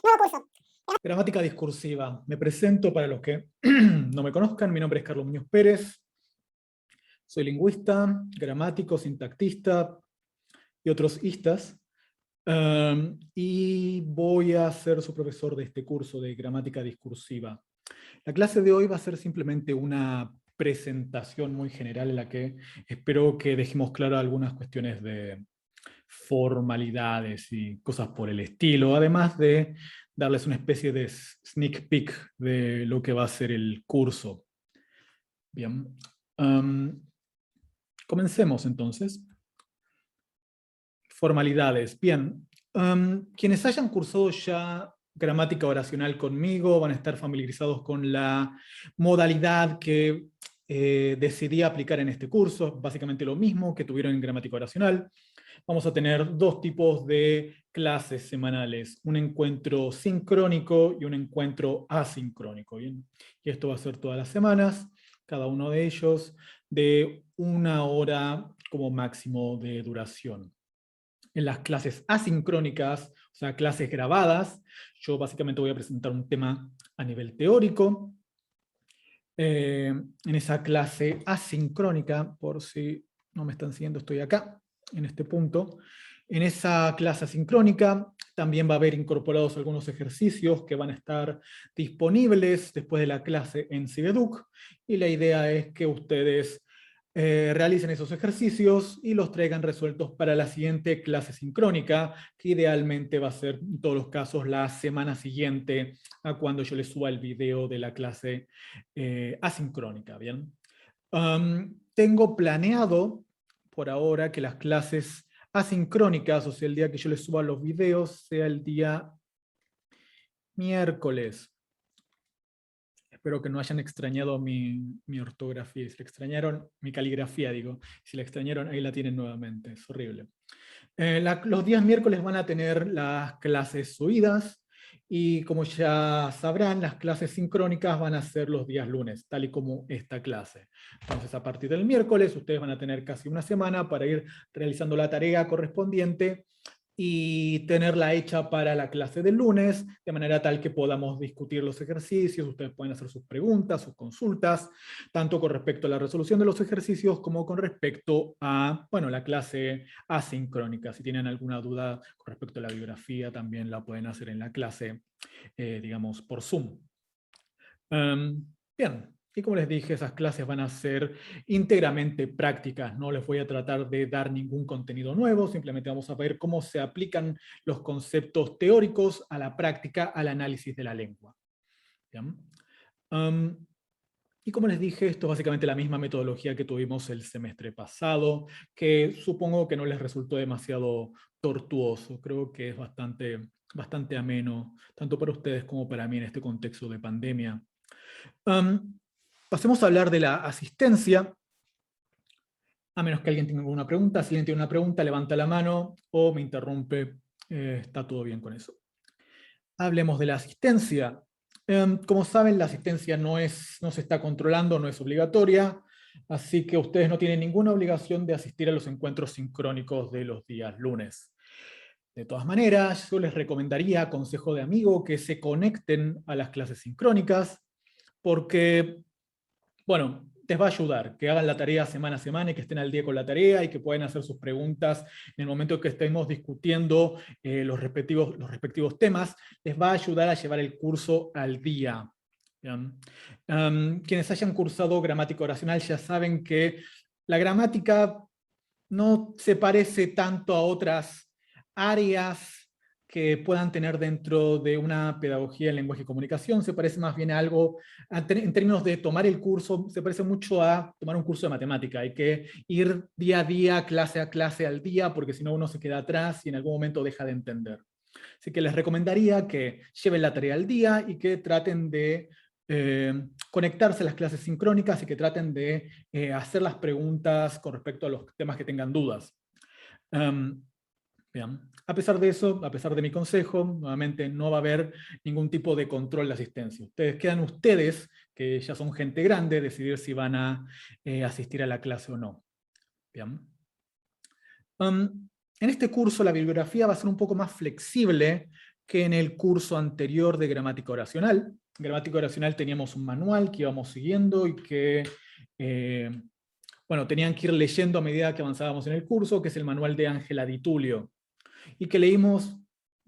Nuevo curso. Gramática discursiva. Me presento para los que no me conozcan. Mi nombre es Carlos Muñoz Pérez. Soy lingüista, gramático, sintaxista y otros istas. Y voy a ser su profesor de este curso de gramática discursiva. La clase de hoy va a ser simplemente una presentación muy general en la que espero que dejemos claras algunas cuestiones de formalidades y cosas por el estilo, además de darles una especie de sneak peek de lo que va a ser el curso. Bien, comencemos entonces. Formalidades. Bien, quienes hayan cursado ya gramática oracional conmigo van a estar familiarizados con la modalidad que decidí aplicar en este curso, básicamente lo mismo que tuvieron en gramática oracional. Vamos a tener dos tipos de clases semanales, un encuentro sincrónico y un encuentro asincrónico. ¿Bien? Y esto va a ser todas las semanas, cada uno de ellos de 1 hora como máximo de duración. En las clases asincrónicas, o sea, clases grabadas, yo básicamente voy a presentar un tema a nivel teórico. En esa clase asincrónica, por si no me están siguiendo, estoy acá, en este punto. En esa clase asincrónica también va a haber incorporados algunos ejercicios que van a estar disponibles después de la clase en Cibeduc, y la idea es que ustedes realicen esos ejercicios y los traigan resueltos para la siguiente clase sincrónica, que idealmente va a ser en todos los casos la semana siguiente a cuando yo les suba el video de la clase asincrónica. ¿Bien? Tengo planeado por ahora que las clases asincrónicas, o sea, el día que yo les suba los videos, sea el día miércoles. Espero que no hayan extrañado mi ortografía. Si la extrañaron, mi caligrafía, digo. Si la extrañaron, ahí la tienen nuevamente. Es horrible. Los días miércoles van a tener las clases subidas, y como ya sabrán, las clases sincrónicas van a ser los días lunes, tal y como esta clase. Entonces, a partir del miércoles, ustedes van a tener casi una semana para ir realizando la tarea correspondiente y tenerla hecha para la clase del lunes, de manera tal que podamos discutir los ejercicios, ustedes pueden hacer sus preguntas, sus consultas, tanto con respecto a la resolución de los ejercicios como con respecto a, bueno, la clase asincrónica. Si tienen alguna duda con respecto a la bibliografía, también la pueden hacer en la clase, digamos, por Zoom. Bien. Y como les dije, esas clases van a ser íntegramente prácticas. No les voy a tratar de dar ningún contenido nuevo, simplemente vamos a ver cómo se aplican los conceptos teóricos a la práctica, al análisis de la lengua. ¿Bien? Y como les dije, esto es básicamente la misma metodología que tuvimos el semestre pasado, que supongo que no les resultó demasiado tortuoso. Creo que es bastante ameno, tanto para ustedes como para mí en este contexto de pandemia. Pasemos a hablar de la asistencia, a menos que alguien tenga alguna pregunta. Si alguien tiene una pregunta, levanta la mano o me interrumpe. Está todo bien con eso. Hablemos de la asistencia. Como saben, la asistencia no se está controlando, no es obligatoria, así que ustedes no tienen ninguna obligación de asistir a los encuentros sincrónicos de los días lunes. De todas maneras, yo les recomendaría, consejo de amigo, que se conecten a las clases sincrónicas, porque, bueno, les va a ayudar, que hagan la tarea semana a semana y que estén al día con la tarea y que puedan hacer sus preguntas en el momento que estemos discutiendo los respectivos temas. Les va a ayudar a llevar el curso al día. Quienes hayan cursado gramática oracional ya saben que la gramática no se parece tanto a otras áreas que puedan tener dentro de una pedagogía en lenguaje y comunicación. Se parece más bien a algo, en términos de tomar el curso, se parece mucho a tomar un curso de matemática. Hay que ir día a día, clase a clase al día, porque si no uno se queda atrás y en algún momento deja de entender. Así que les recomendaría que lleven la tarea al día y que traten de conectarse a las clases sincrónicas y que traten de hacer las preguntas con respecto a los temas que tengan dudas. Bien. A pesar de eso, a pesar de mi consejo, nuevamente no va a haber ningún tipo de control de asistencia. Quedan ustedes, que ya son gente grande, decidir si van a asistir a la clase o no. Bien. En este curso la bibliografía va a ser un poco más flexible que en el curso anterior de gramática oracional. En gramática oracional teníamos un manual que íbamos siguiendo y que bueno, tenían que ir leyendo a medida que avanzábamos en el curso, que es el manual de Ángela Di Tullio, y que leímos,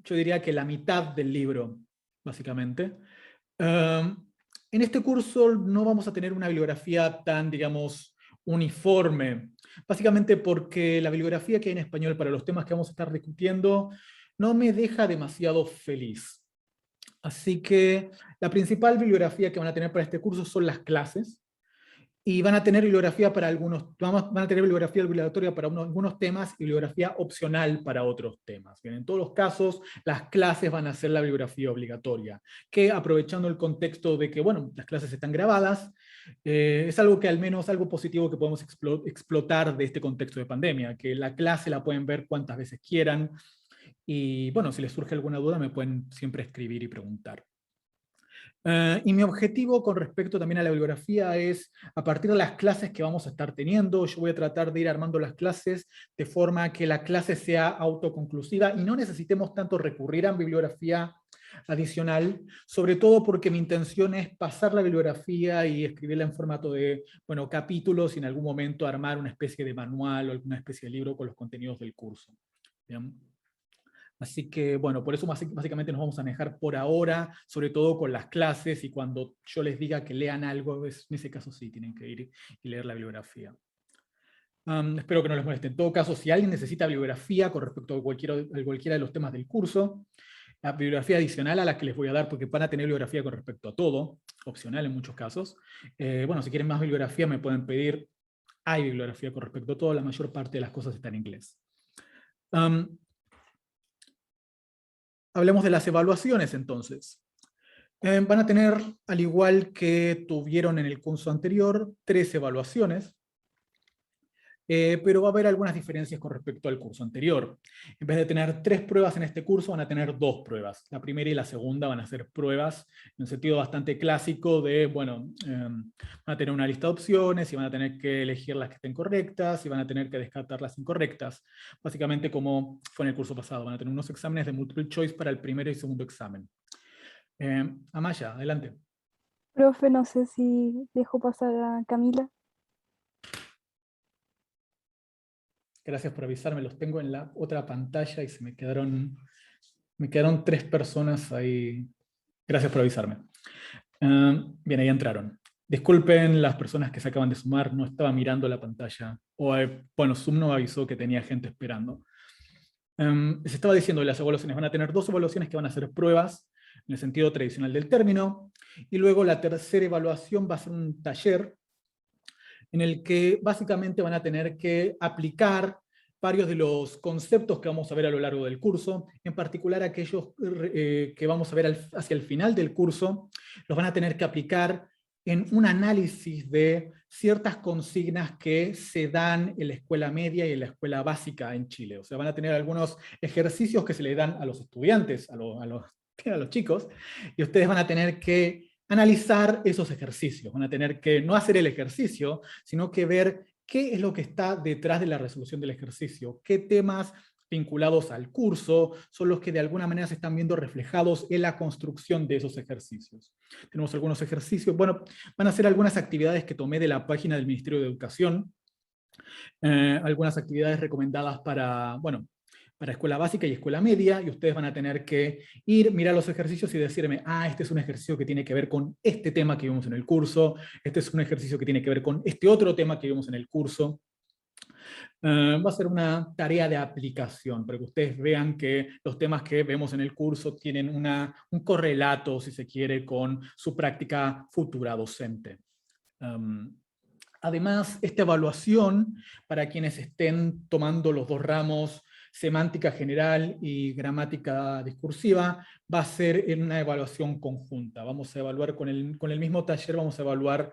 yo diría que la mitad del libro, básicamente. En este curso no vamos a tener una bibliografía tan, digamos, uniforme, básicamente porque la bibliografía que hay en español para los temas que vamos a estar discutiendo no me deja demasiado feliz. Así que la principal bibliografía que van a tener para este curso son las clases, y van a tener bibliografía para algunos, van a tener bibliografía obligatoria para algunos temas y bibliografía opcional para otros temas. Bien, en todos los casos, las clases van a ser la bibliografía obligatoria, que aprovechando el contexto de que, bueno, las clases están grabadas, es algo que al menos, algo positivo que podemos explotar de este contexto de pandemia, que la clase la pueden ver cuantas veces quieran, y bueno, si les surge alguna duda me pueden siempre escribir y preguntar. Y mi objetivo con respecto también a la bibliografía es, a partir de las clases que vamos a estar teniendo, yo voy a tratar de ir armando las clases de forma que la clase sea autoconclusiva y no necesitemos tanto recurrir a bibliografía adicional, sobre todo porque mi intención es pasar la bibliografía y escribirla en formato de, bueno, capítulos y en algún momento armar una especie de manual o alguna especie de libro con los contenidos del curso. ¿Bien? Así que, bueno, por eso básicamente nos vamos a manejar por ahora, sobre todo con las clases, y cuando yo les diga que lean algo, en ese caso sí, tienen que ir y leer la bibliografía. Espero que no les moleste. En todo caso, si alguien necesita bibliografía con respecto a cualquiera de los temas del curso, la bibliografía adicional a la que les voy a dar, porque van a tener bibliografía con respecto a todo, opcional en muchos casos. Bueno, si quieren más bibliografía me pueden pedir, hay bibliografía con respecto a todo, la mayor parte de las cosas está en inglés. Hablemos de las evaluaciones entonces. Van a tener, al igual que tuvieron en el curso anterior, 3 evaluaciones, pero va a haber algunas diferencias con respecto al curso anterior. En vez de tener 3 pruebas en este curso, van a tener 2 pruebas. La primera y la segunda van a ser pruebas en un sentido bastante clásico de, bueno, van a tener una lista de opciones y van a tener que elegir las que estén correctas y van a tener que descartar las incorrectas. Básicamente como fue en el curso pasado, van a tener unos exámenes de multiple choice para el primero y segundo examen. Amaya, adelante. Profe, no sé si dejo pasar a Camila. Gracias por avisarme, los tengo en la otra pantalla y se me quedaron 3 personas ahí. Gracias por avisarme. Bien, ahí entraron. Disculpen las personas que se acaban de sumar, no estaba mirando la pantalla. O, bueno, Zoom no avisó que tenía gente esperando. Les estaba diciendo, las evaluaciones van a tener 2 evaluaciones que van a ser pruebas, en el sentido tradicional del término, y luego la tercera evaluación va a ser un taller en el que básicamente van a tener que aplicar varios de los conceptos que vamos a ver a lo largo del curso, en particular aquellos que vamos a ver hacia el final del curso, los van a tener que aplicar en un análisis de ciertas consignas que se dan en la escuela media y en la escuela básica en Chile. O sea, van a tener algunos ejercicios que se le dan a los estudiantes, a los chicos, y ustedes van a tener que analizar esos ejercicios. Van a tener que no hacer el ejercicio, sino que ver qué es lo que está detrás de la resolución del ejercicio, qué temas vinculados al curso son los que de alguna manera se están viendo reflejados en la construcción de esos ejercicios. Tenemos algunos ejercicios, bueno, van a ser algunas actividades que tomé de la página del Ministerio de Educación, algunas actividades recomendadas para, bueno, para escuela básica y escuela media, y ustedes van a tener que ir, mirar los ejercicios y decirme, este es un ejercicio que tiene que ver con este tema que vimos en el curso, este es un ejercicio que tiene que ver con este otro tema que vimos en el curso. Va a ser una tarea de aplicación, para que ustedes vean que los temas que vemos en el curso tienen un correlato, si se quiere, con su práctica futura docente. Además, esta evaluación, para quienes estén tomando los 2 ramos, semántica general y gramática discursiva, va a ser en una evaluación conjunta. Vamos a evaluar con el mismo taller, vamos a evaluar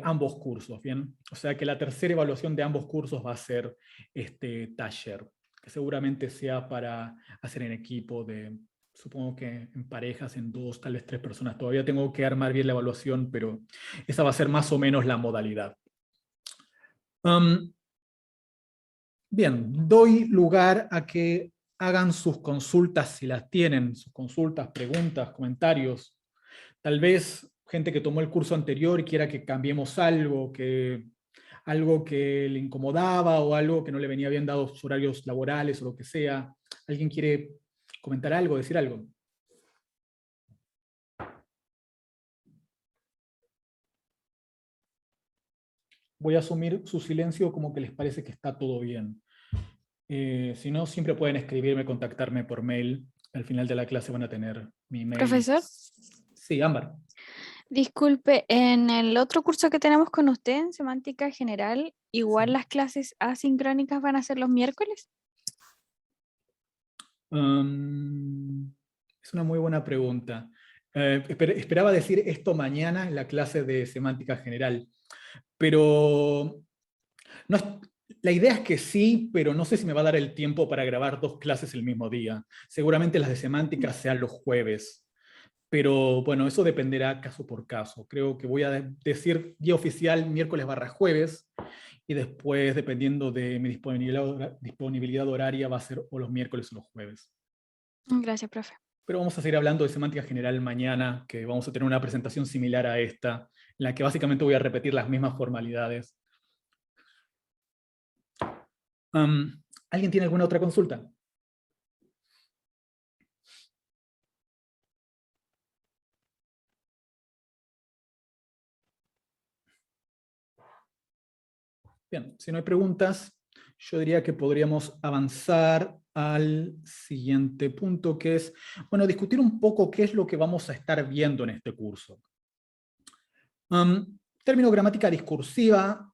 ambos cursos, ¿bien? O sea que la tercera evaluación de ambos cursos va a ser este taller, que seguramente sea para hacer en equipo, supongo que en parejas, en 2, tal vez 3 personas. Todavía tengo que armar bien la evaluación, pero esa va a ser más o menos la modalidad. Bien, doy lugar a que hagan sus consultas si las tienen, sus consultas, preguntas, comentarios. Tal vez gente que tomó el curso anterior y quiera que cambiemos algo que le incomodaba o algo que no le venía bien dados sus horarios laborales o lo que sea. ¿Alguien quiere comentar algo, decir algo? Voy a asumir su silencio como que les parece que está todo bien. Si no, siempre pueden escribirme, contactarme por mail. Al final de la clase van a tener mi mail. Profesor, Sí, Ámbar. disculpe, en el otro curso que tenemos con usted en semántica general, igual Sí. las clases asincrónicas van a ser los miércoles. Es una muy buena pregunta. Esperaba decir esto mañana en la clase de semántica general, pero no es- la idea es que sí, pero no sé si me va a dar el tiempo para grabar 2 clases el mismo día. Seguramente las de semántica sean los jueves, pero bueno, eso dependerá caso por caso. Creo que voy a decir día oficial miércoles/jueves, y después, dependiendo de mi disponibilidad horaria, va a ser o los miércoles o los jueves. Gracias, profe. Pero vamos a seguir hablando de semántica general mañana, que vamos a tener una presentación similar a esta, en la que básicamente voy a repetir las mismas formalidades. ¿Alguien tiene alguna otra consulta? Bien, si no hay preguntas, yo diría que podríamos avanzar al siguiente punto, que es, bueno, discutir un poco qué es lo que vamos a estar viendo en este curso. Término gramática discursiva.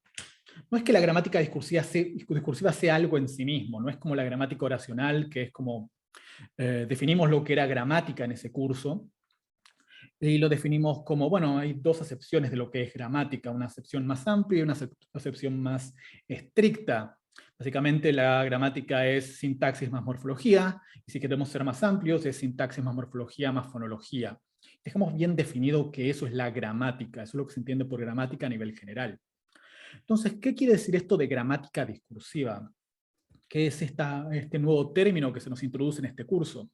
No es que la gramática discursiva sea algo en sí mismo, no es como la gramática oracional, que es como definimos lo que era gramática en ese curso, y lo definimos como, bueno, hay 2 acepciones de lo que es gramática, una acepción más amplia y una acepción más estricta. Básicamente la gramática es sintaxis más morfología, y si queremos ser más amplios es sintaxis más morfología más fonología. Dejamos bien definido que eso es la gramática, eso es lo que se entiende por gramática a nivel general. Entonces, ¿qué quiere decir esto de gramática discursiva? ¿Qué es este nuevo término que se nos introduce en este curso?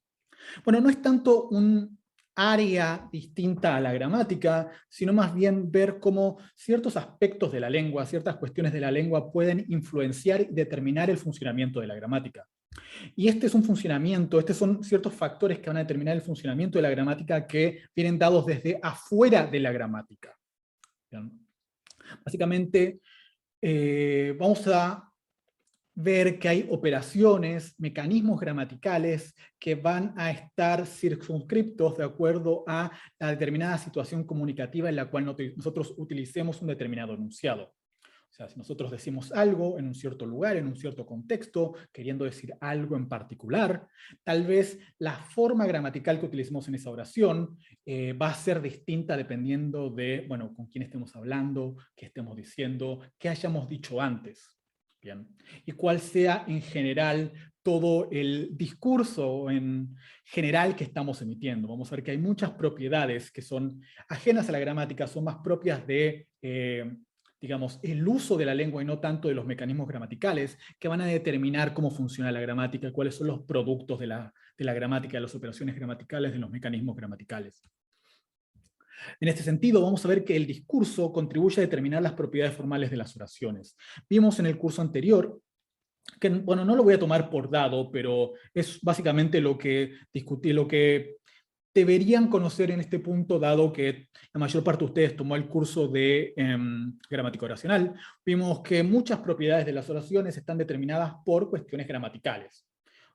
Bueno, no es tanto un área distinta a la gramática, sino más bien ver cómo ciertos aspectos de la lengua, ciertas cuestiones de la lengua pueden influenciar y determinar el funcionamiento de la gramática. Y este es un funcionamiento, estos son ciertos factores que van a determinar el funcionamiento de la gramática que vienen dados desde afuera de la gramática. ¿Bien? Básicamente, vamos a ver que hay operaciones, mecanismos gramaticales que van a estar circunscriptos de acuerdo a la determinada situación comunicativa en la cual nosotros utilicemos un determinado enunciado. O sea, si nosotros decimos algo en un cierto lugar, en un cierto contexto, queriendo decir algo en particular, tal vez la forma gramatical que utilicemos en esa oración va a ser distinta dependiendo de, bueno, con quién estemos hablando, qué estemos diciendo, qué hayamos dicho antes. Bien. Y cuál sea en general todo el discurso en general que estamos emitiendo. Vamos a ver que hay muchas propiedades que son ajenas a la gramática, son más propias de, digamos, el uso de la lengua y no tanto de los mecanismos gramaticales que van a determinar cómo funciona la gramática, cuáles son los productos de la gramática, de las operaciones gramaticales, de los mecanismos gramaticales. En este sentido, vamos a ver que el discurso contribuye a determinar las propiedades formales de las oraciones. Vimos en el curso anterior que, bueno, no lo voy a tomar por dado, pero es básicamente lo que discutí, lo que deberían conocer en este punto, dado que la mayor parte de ustedes tomó el curso de gramática oracional. Vimos que muchas propiedades de las oraciones están determinadas por cuestiones gramaticales.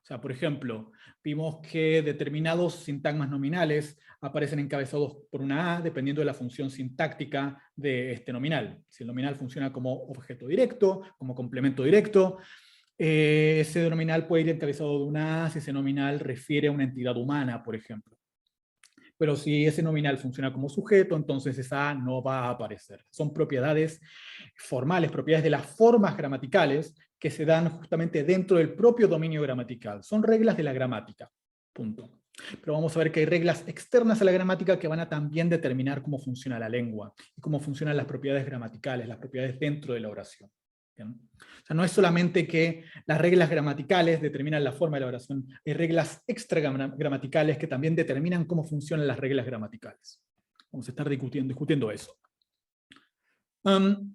O sea, por ejemplo, vimos que determinados sintagmas nominales aparecen encabezados por una A dependiendo de la función sintáctica de este nominal. Si el nominal funciona como objeto directo, como complemento directo, ese nominal puede ir encabezado de una A si ese nominal refiere a una entidad humana, por ejemplo. Pero si ese nominal funciona como sujeto, entonces esa A no va a aparecer. Son propiedades formales, propiedades de las formas gramaticales que se dan justamente dentro del propio dominio gramatical. Son reglas de la gramática. Punto. Pero vamos a ver que hay reglas externas a la gramática que van a también determinar cómo funciona la lengua y cómo funcionan las propiedades gramaticales, las propiedades dentro de la oración. ¿Bien? O sea, no es solamente que las reglas gramaticales determinan la forma de la oración, hay reglas extragramaticales que también determinan cómo funcionan las reglas gramaticales. Vamos a estar discutiendo eso.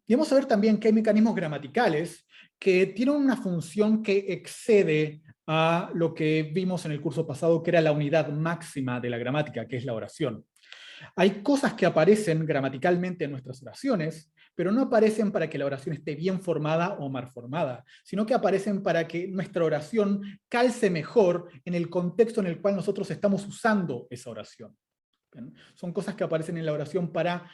Y vamos a ver también que hay mecanismos gramaticales que tienen una función que excede a lo que vimos en el curso pasado, que era la unidad máxima de la gramática, que es la oración. Hay cosas que aparecen gramaticalmente en nuestras oraciones, pero no aparecen para que la oración esté bien formada o mal formada, sino que aparecen para que nuestra oración calce mejor en el contexto en el cual nosotros estamos usando esa oración. ¿Bien? Son cosas que aparecen en la oración para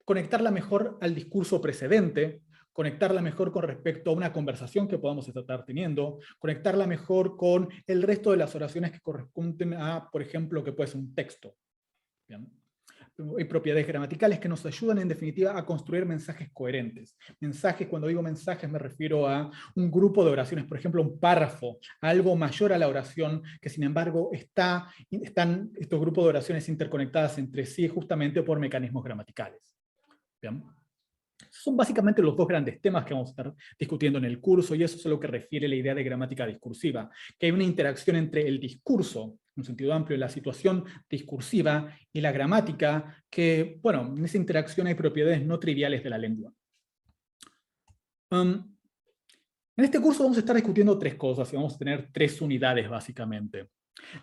conectarla mejor al discurso precedente, conectarla mejor con respecto a una conversación que podamos estar teniendo, conectarla mejor con el resto de las oraciones que corresponden a, por ejemplo, que puede ser un texto. ¿Bien? Hay propiedades gramaticales que nos ayudan en definitiva a construir mensajes coherentes. Mensajes, cuando digo mensajes me refiero a un grupo de oraciones, por ejemplo un párrafo, algo mayor a la oración, que sin embargo están estos grupos de oraciones interconectadas entre sí justamente por mecanismos gramaticales. ¿Bien? Son básicamente los dos grandes temas que vamos a estar discutiendo en el curso, y eso es a lo que refiere la idea de gramática discursiva, que hay una interacción entre el discurso, en un sentido amplio, la situación discursiva, y la gramática, que, bueno, en esa interacción hay propiedades no triviales de la lengua. En este curso vamos a estar discutiendo tres cosas, y vamos a tener tres unidades, básicamente.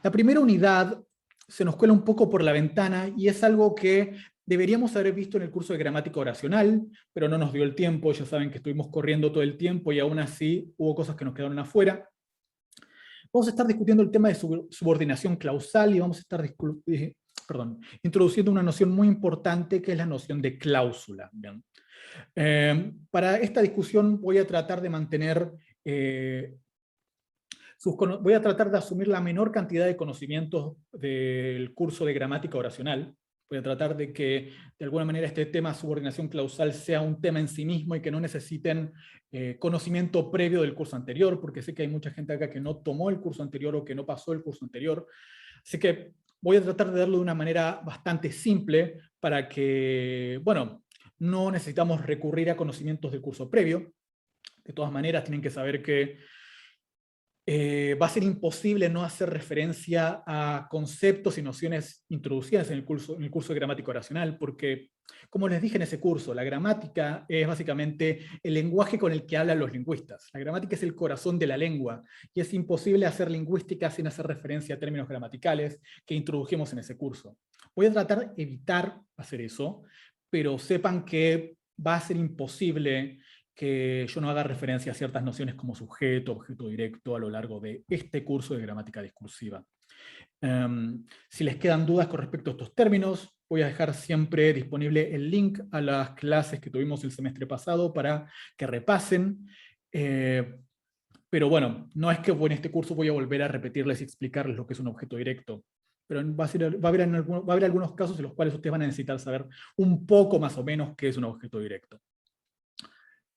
La primera unidad se nos cuela un poco por la ventana, y es algo que deberíamos haber visto en el curso de gramática oracional, pero no nos dio el tiempo. Ya saben que estuvimos corriendo todo el tiempo y aún así hubo cosas que nos quedaron afuera. Vamos a estar discutiendo el tema de subordinación clausal y vamos a estar introduciendo una noción muy importante que es la noción de cláusula. ¿Bien? Para esta discusión voy a tratar de mantener voy a tratar de asumir la menor cantidad de conocimientos del curso de gramática oracional. Voy a tratar de que, de alguna manera, este tema subordinación clausal sea un tema en sí mismo y que no necesiten conocimiento previo del curso anterior, porque sé que hay mucha gente acá que no tomó el curso anterior o que no pasó el curso anterior. Así que voy a tratar de darlo de una manera bastante simple para que, bueno, no necesitamos recurrir a conocimientos del curso previo. De todas maneras, tienen que saber que va a ser imposible no hacer referencia a conceptos y nociones introducidas en el curso de gramática oracional, porque, como les dije en ese curso, la gramática es básicamente el lenguaje con el que hablan los lingüistas. La gramática es el corazón de la lengua, y es imposible hacer lingüística sin hacer referencia a términos gramaticales que introdujimos en ese curso. Voy a tratar de evitar hacer eso, pero sepan que va a ser imposible que yo no haga referencia a ciertas nociones como sujeto, objeto directo a lo largo de este curso de gramática discursiva. Si les quedan dudas con respecto a estos términos, voy a dejar siempre disponible el link a las clases que tuvimos el semestre pasado para que repasen. Pero bueno, no es que en este curso voy a volver a repetirles y explicarles lo que es un objeto directo. Pero va a haber algunos casos en los cuales ustedes van a necesitar saber un poco más o menos qué es un objeto directo.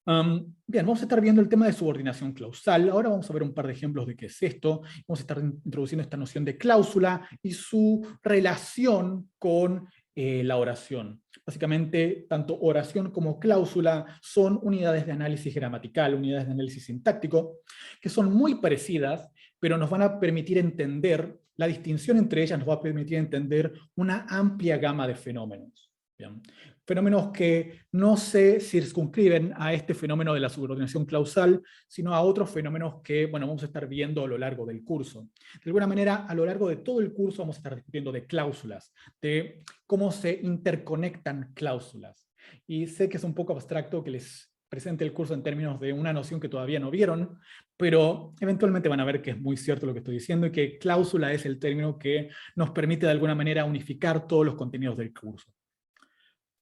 Bien, vamos a estar viendo el tema de subordinación clausal. Ahora vamos a ver un par de ejemplos de qué es esto. Vamos a estar introduciendo esta noción de cláusula y su relación con la oración. Básicamente, tanto oración como cláusula son unidades de análisis gramatical, unidades de análisis sintáctico, que son muy parecidas, pero nos van a permitir entender, la distinción entre ellas nos va a permitir entender una amplia gama de fenómenos. Bien. Fenómenos que no se circunscriben a este fenómeno de la subordinación clausal, sino a otros fenómenos que, bueno, vamos a estar viendo a lo largo del curso. De alguna manera, a lo largo de todo el curso vamos a estar discutiendo de cláusulas, de cómo se interconectan cláusulas. Y sé que es un poco abstracto que les presente el curso en términos de una noción que todavía no vieron, pero eventualmente van a ver que es muy cierto lo que estoy diciendo y que cláusula es el término que nos permite de alguna manera unificar todos los contenidos del curso.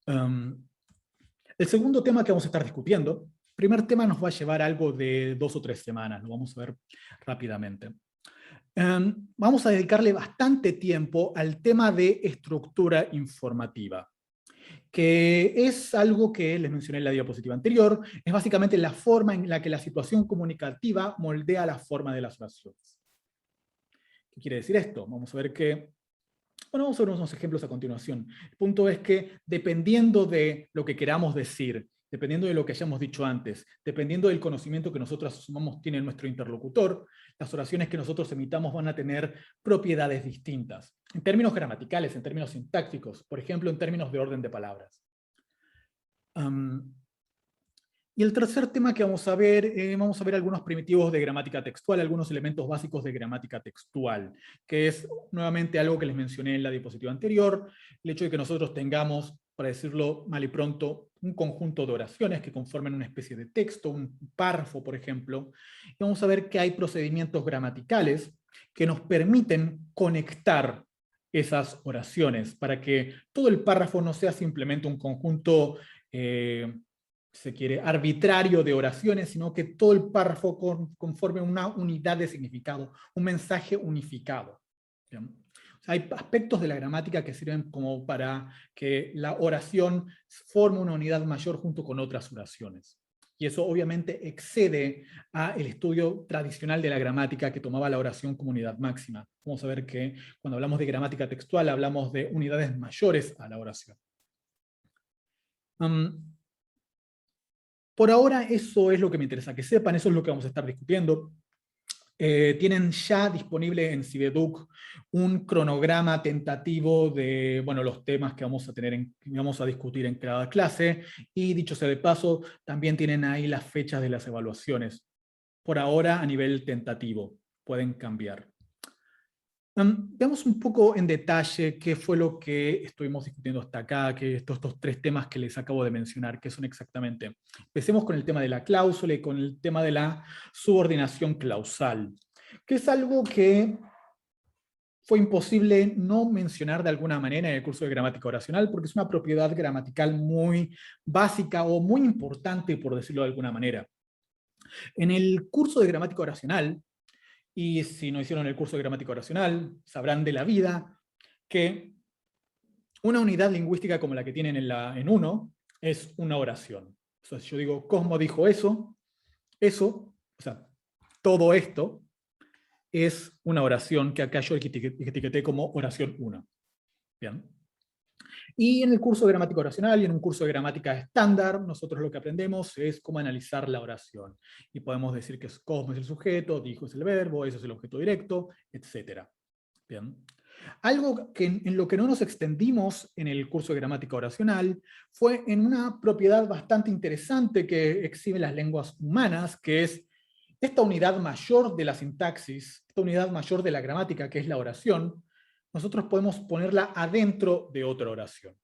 El segundo tema que vamos a estar discutiendo, el primer tema nos va a llevar algo de 2 o 3 semanas, lo vamos a ver rápidamente. Vamos a dedicarle bastante tiempo al tema de estructura informativa, que es algo que les mencioné en la diapositiva anterior, es básicamente la forma en la que la situación comunicativa moldea la forma de las oraciones. ¿Qué quiere decir esto? Vamos a ver que vamos a ver unos ejemplos a continuación. El punto es que, dependiendo de lo que queramos decir dependiendo de lo que hayamos dicho antes, dependiendo del conocimiento que nosotros asumamos tiene nuestro interlocutor, las oraciones que nosotros emitamos van a tener propiedades distintas. En términos gramaticales, en términos sintácticos, por ejemplo, en términos de orden de palabras. Y el tercer tema que vamos a ver algunos primitivos de gramática textual, algunos elementos básicos de gramática textual, que es nuevamente algo que les mencioné en la diapositiva anterior, el hecho de que nosotros tengamos, para decirlo mal y pronto, un conjunto de oraciones que conformen una especie de texto, un párrafo, por ejemplo, y vamos a ver que hay procedimientos gramaticales que nos permiten conectar esas oraciones, para que todo el párrafo no sea simplemente un conjunto se quiere, arbitrario de oraciones, sino que todo el párrafo conforme una unidad de significado, un mensaje unificado. ¿Bien? O sea, hay aspectos de la gramática que sirven como para que la oración forme una unidad mayor junto con otras oraciones. Y eso obviamente excede al estudio tradicional de la gramática que tomaba la oración como unidad máxima. Vamos a ver que cuando hablamos de gramática textual hablamos de unidades mayores a la oración. Por ahora eso es lo que me interesa que sepan, eso es lo que vamos a estar discutiendo. Tienen ya disponible en Cibeduc un cronograma tentativo de los temas que vamos a discutir en cada clase, y dicho sea de paso, también tienen ahí las fechas de las evaluaciones. Por ahora a nivel tentativo, pueden cambiar. Veamos un poco en detalle qué fue lo que estuvimos discutiendo hasta acá, que estos tres temas que les acabo de mencionar, qué son exactamente. Empecemos con el tema de la cláusula y con el tema de la subordinación clausal, que es algo que fue imposible no mencionar de alguna manera en el curso de gramática oracional, porque es una propiedad gramatical muy básica o muy importante, por decirlo de alguna manera. En el curso de gramática oracional, y si no hicieron el curso de gramática oracional, sabrán de la vida que una unidad lingüística como la que tienen en 1 es una oración. Entonces yo digo, Cosmo dijo eso, o sea, todo esto es una oración que acá yo etiqueté como oración 1. Bien. Y en el curso de gramática oracional y en un curso de gramática estándar, nosotros lo que aprendemos es cómo analizar la oración. Y podemos decir que Cosmo es el sujeto, dijo es el verbo, eso es el objeto directo, etc. Bien. Algo en lo que no nos extendimos en el curso de gramática oracional fue en una propiedad bastante interesante que exhiben las lenguas humanas, que es esta unidad mayor de la sintaxis, esta unidad mayor de la gramática, que es la oración. Nosotros podemos ponerla adentro de otra oración.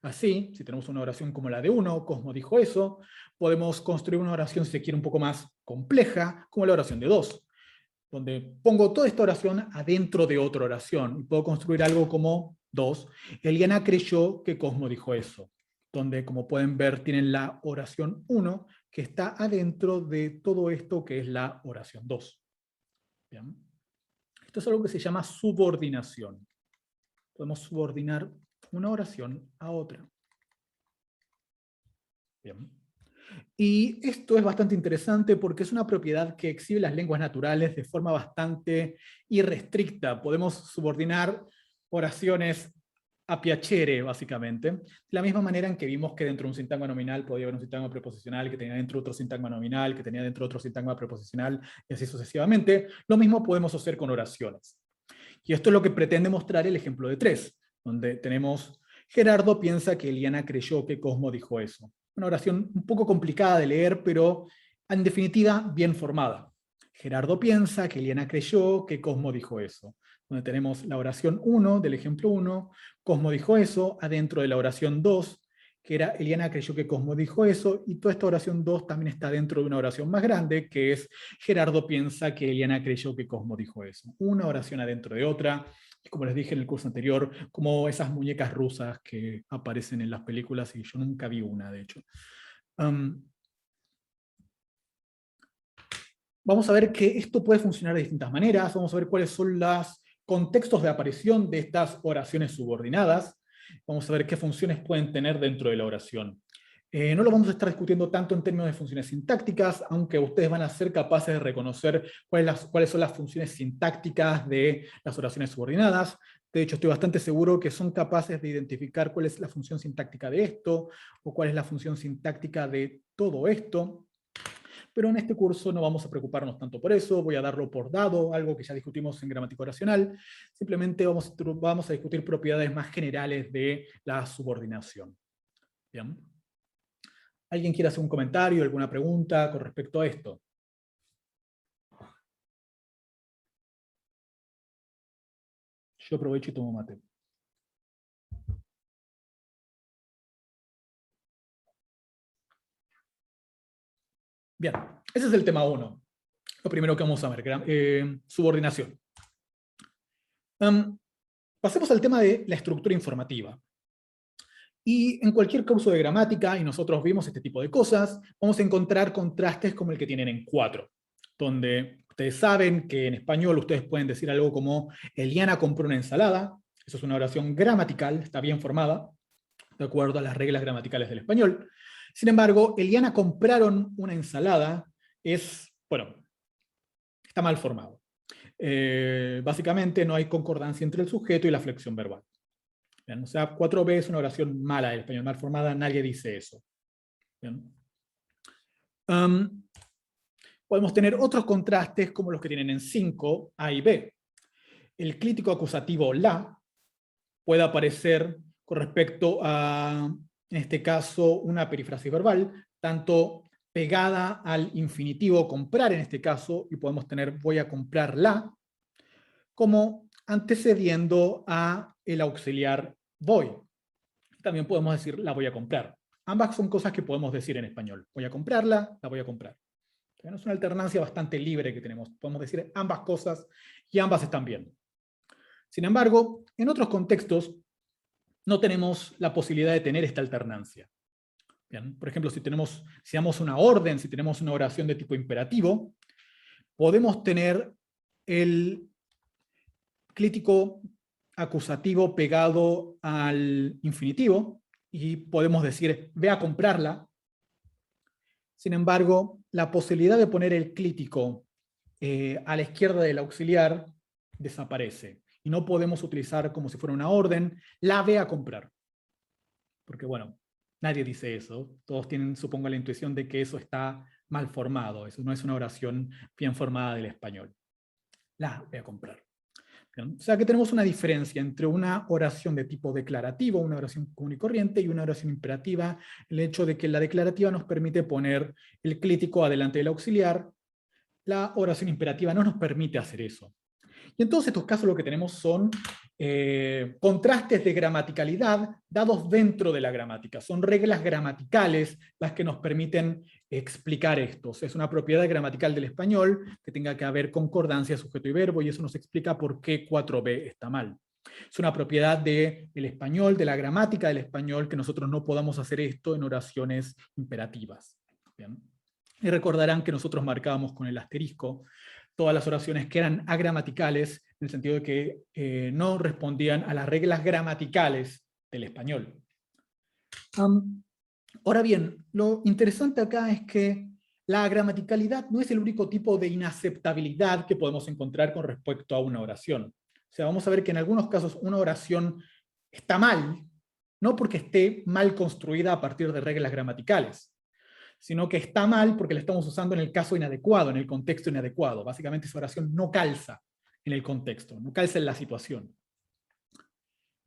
Así, si tenemos una oración como la de 1, Cosmo dijo eso, podemos construir una oración, si se quiere, un poco más compleja, como la oración de 2, donde pongo toda esta oración adentro de otra oración, y puedo construir algo como 2. Eliana creyó que Cosmo dijo eso, donde, como pueden ver, tienen la oración 1, que está adentro de todo esto que es la oración 2. Bien. Esto es algo que se llama subordinación. Podemos subordinar una oración a otra. Bien. Y esto es bastante interesante porque es una propiedad que exhibe las lenguas naturales de forma bastante irrestricta. Podemos subordinar oraciones a piacere, básicamente. De la misma manera en que vimos que dentro de un sintagma nominal podía haber un sintagma preposicional, que tenía dentro otro sintagma nominal, que tenía dentro otro sintagma preposicional, y así sucesivamente. Lo mismo podemos hacer con oraciones. Y esto es lo que pretende mostrar el ejemplo de 3, donde tenemos Gerardo piensa que Eliana creyó que Cosmo dijo eso. Una oración un poco complicada de leer, pero en definitiva bien formada. Gerardo piensa que Eliana creyó que Cosmo dijo eso. Donde tenemos la oración 1 del ejemplo 1, Cosmo dijo eso, adentro de la oración 2, que era Eliana creyó que Cosmo dijo eso, y toda esta oración 2 también está dentro de una oración más grande, que es Gerardo piensa que Eliana creyó que Cosmo dijo eso. Una oración adentro de otra, como les dije en el curso anterior, como esas muñecas rusas que aparecen en las películas, y yo nunca vi una, de hecho. Vamos a ver que esto puede funcionar de distintas maneras, vamos a ver cuáles son los contextos de aparición de estas oraciones subordinadas, vamos a ver qué funciones pueden tener dentro de la oración. No lo vamos a estar discutiendo tanto en términos de funciones sintácticas, aunque ustedes van a ser capaces de reconocer cuáles son las funciones sintácticas de las oraciones subordinadas. De hecho, estoy bastante seguro que son capaces de identificar cuál es la función sintáctica de esto, o cuál es la función sintáctica de todo esto. Pero en este curso no vamos a preocuparnos tanto por eso, voy a darlo por dado, algo que ya discutimos en gramática oracional. Simplemente vamos a discutir propiedades más generales de la subordinación. Bien. ¿Alguien quiere hacer un comentario, alguna pregunta con respecto a esto? Yo aprovecho y tomo mate. Bien, ese es el tema 1. Lo primero que vamos a ver, subordinación. Pasemos al tema de la estructura informativa. Y en cualquier curso de gramática, y nosotros vimos este tipo de cosas, vamos a encontrar contrastes como el que tienen en 4, donde ustedes saben que en español ustedes pueden decir algo como Eliana compró una ensalada. Eso es una oración gramatical, está bien formada, de acuerdo a las reglas gramaticales del español. Sin embargo, Eliana compraron una ensalada bueno, está mal formado. Básicamente no hay concordancia entre el sujeto y la flexión verbal. Bien, o sea, 4b es una oración mala del español, mal formada, nadie dice eso. Bien. Podemos tener otros contrastes como los que tienen en 5, A y B. El clítico acusativo la puede aparecer con respecto a, en este caso, una perifrasis verbal, tanto pegada al infinitivo comprar en este caso, y podemos tener voy a comprarla, como antecediendo a el auxiliar voy. También podemos decir la voy a comprar. Ambas son cosas que podemos decir en español. Voy a comprarla, la voy a comprar. Es una alternancia bastante libre que tenemos. Podemos decir ambas cosas y ambas están bien. Sin embargo, en otros contextos no tenemos la posibilidad de tener esta alternancia. Bien, por ejemplo, si damos una orden, si tenemos una oración de tipo imperativo, podemos tener el clítico acusativo pegado al infinitivo y podemos decir ve a comprarla. Sin embargo, la posibilidad de poner el clítico a la izquierda del auxiliar desaparece. Y no podemos utilizar como si fuera una orden, la ve a comprar. Porque bueno, nadie dice eso. Todos tienen, supongo, la intuición de que eso está mal formado. Eso no es una oración bien formada del español. La ve a comprar. Bien, o sea que tenemos una diferencia entre una oración de tipo declarativo, una oración común y corriente, y una oración imperativa. El hecho de que la declarativa nos permite poner el clítico adelante del auxiliar, la oración imperativa no nos permite hacer eso. Y en todos estos casos lo que tenemos son contrastes de gramaticalidad dados dentro de la gramática. Son reglas gramaticales las que nos permiten explicar esto. O sea, es una propiedad gramatical del español que tenga que haber concordancia sujeto y verbo, y eso nos explica por qué 4b está mal. Es una propiedad del español, de la gramática del español, que nosotros no podamos hacer esto en oraciones imperativas. ¿Bien? Y recordarán que nosotros marcábamos con el asterisco todas las oraciones que eran agramaticales, en el sentido de que no respondían a las reglas gramaticales del español. Ahora bien, lo interesante acá es que la gramaticalidad no es el único tipo de inaceptabilidad que podemos encontrar con respecto a una oración. O sea, vamos a ver que en algunos casos una oración está mal, no porque esté mal construida a partir de reglas gramaticales, sino que está mal porque la estamos usando en el caso inadecuado, en el contexto inadecuado. Básicamente esa oración no calza en el contexto, no calza en la situación.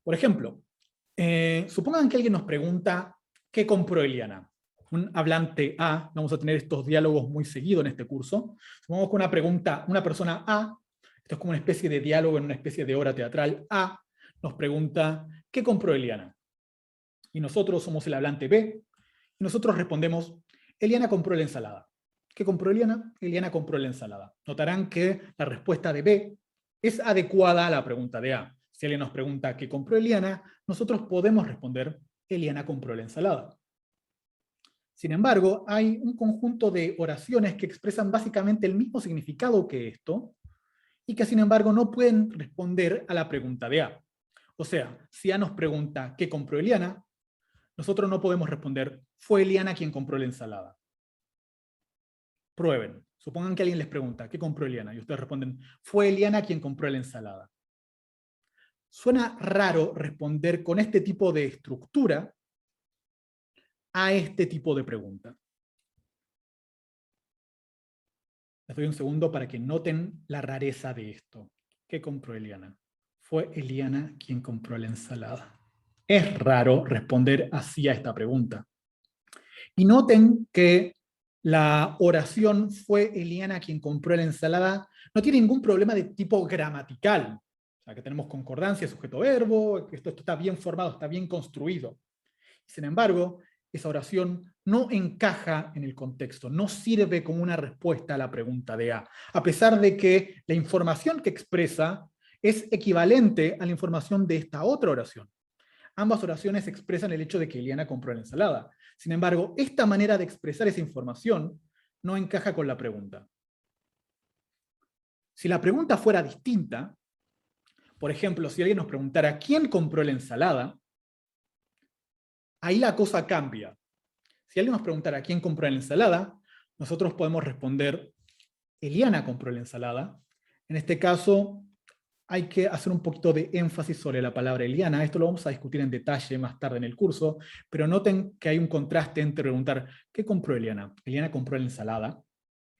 Por ejemplo, supongan que alguien nos pregunta ¿qué compró Eliana? Un hablante A, vamos a tener estos diálogos muy seguido en este curso. Supongamos que una persona A, esto es como una especie de diálogo en una especie de obra teatral, A nos pregunta ¿qué compró Eliana? Y nosotros somos el hablante B, y nosotros respondemos Eliana compró la ensalada. ¿Qué compró Eliana? Eliana compró la ensalada. Notarán que la respuesta de B es adecuada a la pregunta de A. Si alguien nos pregunta ¿qué compró Eliana?, nosotros podemos responder Eliana compró la ensalada. Sin embargo, hay un conjunto de oraciones que expresan básicamente el mismo significado que esto, y que sin embargo no pueden responder a la pregunta de A. O sea, si A nos pregunta ¿qué compró Eliana?, nosotros no podemos responder fue Eliana quien compró la ensalada. Prueben. Supongan que alguien les pregunta, ¿qué compró Eliana? Y ustedes responden, fue Eliana quien compró la ensalada. suena raro responder con este tipo de estructura a este tipo de pregunta. Les doy un segundo para que noten la rareza de esto. ¿Qué compró Eliana? Fue Eliana quien compró la ensalada. Es raro responder así a esta pregunta. Y noten que la oración fue Eliana quien compró la ensalada, no tiene ningún problema de tipo gramatical. O sea, que tenemos concordancia, sujeto-verbo, que esto está bien formado, está bien construido. Sin embargo, esa oración no encaja en el contexto, no sirve como una respuesta a la pregunta de a pesar de que la información que expresa es equivalente a la información de esta otra oración. Ambas oraciones expresan el hecho de que Eliana compró la ensalada. Sin embargo, esta manera de expresar esa información no encaja con la pregunta. Si la pregunta fuera distinta, por ejemplo, si alguien nos preguntara ¿quién compró la ensalada?, ahí la cosa cambia. Si alguien nos preguntara quién compró la ensalada, nosotros podemos responder Eliana compró la ensalada. En este caso, hay que hacer un poquito de énfasis sobre la palabra Eliana. Esto lo vamos a discutir en detalle más tarde en el curso, pero noten que hay un contraste entre preguntar ¿qué compró Eliana? Eliana compró la ensalada,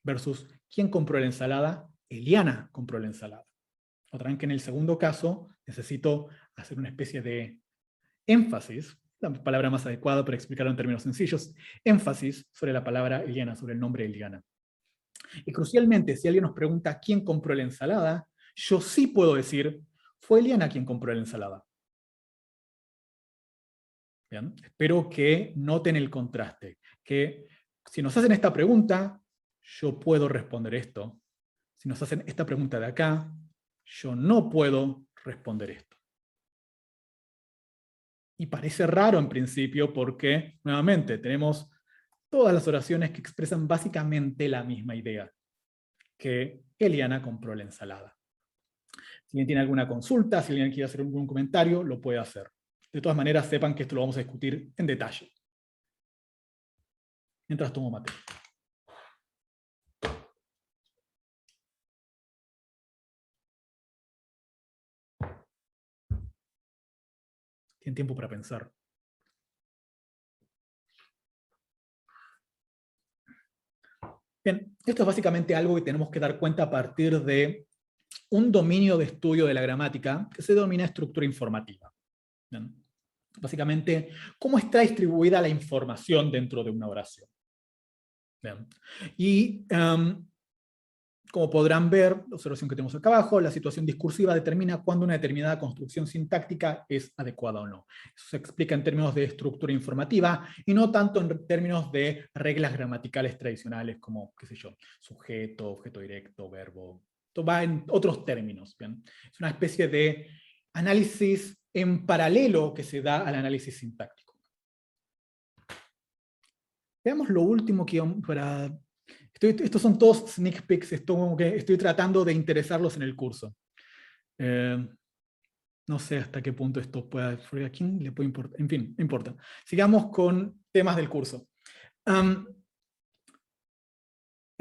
versus ¿quién compró la ensalada? Eliana compró la ensalada. Notarán que en el segundo caso necesito hacer una especie de énfasis, la palabra más adecuada para explicarlo en términos sencillos, énfasis sobre la palabra Eliana, sobre el nombre Eliana. Y crucialmente, si alguien nos pregunta quién compró la ensalada, yo sí puedo decir, fue Eliana quien compró la ensalada. ¿Bien? Espero que noten el contraste, que si nos hacen esta pregunta, yo puedo responder esto. Si nos hacen esta pregunta de acá, yo no puedo responder esto. Y parece raro en principio porque, nuevamente, tenemos todas las oraciones que expresan básicamente la misma idea, que Eliana compró la ensalada. Si alguien tiene alguna consulta, si alguien quiere hacer algún comentario, lo puede hacer. De todas maneras, sepan que esto lo vamos a discutir en detalle. Mientras tomo mate. Tienen tiempo para pensar. Bien, esto es básicamente algo que tenemos que dar cuenta a partir de un dominio de estudio de la gramática que se denomina estructura informativa. Bien. Básicamente, cómo está distribuida la información dentro de una oración. Bien. Y como podrán ver, la observación que tenemos acá abajo, la situación discursiva determina cuándo una determinada construcción sintáctica es adecuada o no. Eso se explica en términos de estructura informativa y no tanto en términos de reglas gramaticales tradicionales como, qué sé yo, sujeto, objeto directo, verbo. Esto va en otros términos. ¿Bien? Es una especie de análisis en paralelo que se da al análisis sintáctico. Veamos lo último que para... Estos son todos sneak peeks, esto como que estoy tratando de interesarlos en el curso. No sé hasta qué punto esto pueda... ¿A quién le puede importar? En fin, no importa. Sigamos con temas del curso. El